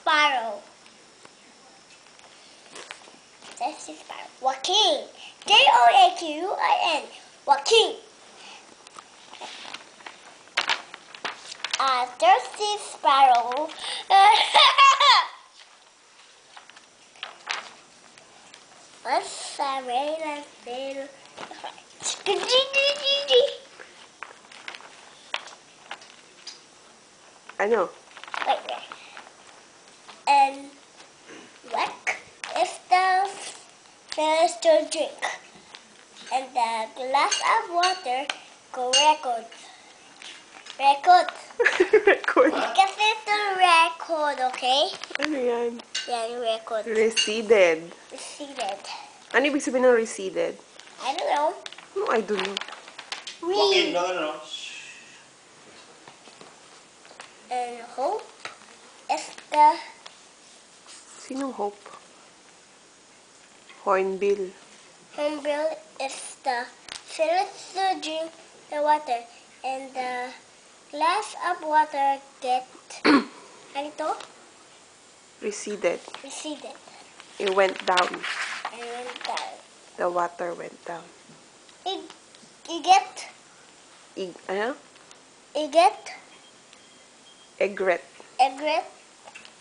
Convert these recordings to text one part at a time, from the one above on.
Sparrow. Thirsty Sparrow. Joaquin. Joaquin. Joaquin. A thirsty sparrow. What's a very little? Ano? Wait. And what is the fish to drink? And the glass of water go record. Record. Record. Kasi ito record, okay? Ano yan? Yan, record. Receded. Receded. Ano ibig sabihin ng receded? I don't know. No, I don't know. Joaquin, no. And hope is the Sinong Hope? Hornbill. hornbill is the fish to drink the water. And the glass of water get ano to? Receded. Receded. It went down. And The water went down. you get Ano? Egret. egret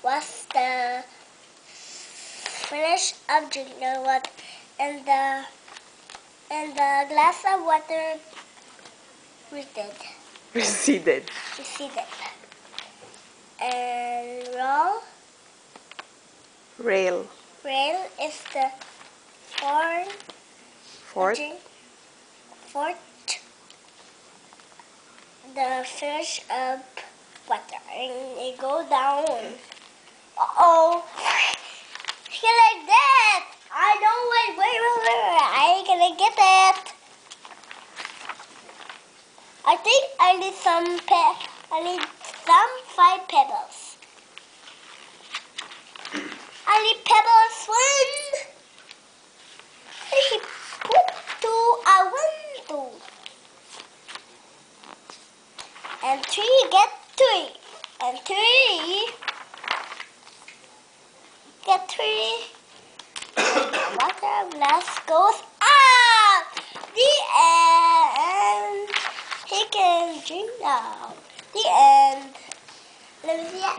was the finish of drinking the water, and the glass of water Receded. receded. And Rail. rail is the Fourth. fourth the fish of water, and it go down. Uh-oh. Like that. I don't wait. I ain't gonna get it. I think I need some 5 pebbles. I need pebbles 1. I put 2. I want 2. And 3 get 3. And 3 get 3. The water glass goes up. The end. He can drink now. The end. Let me see.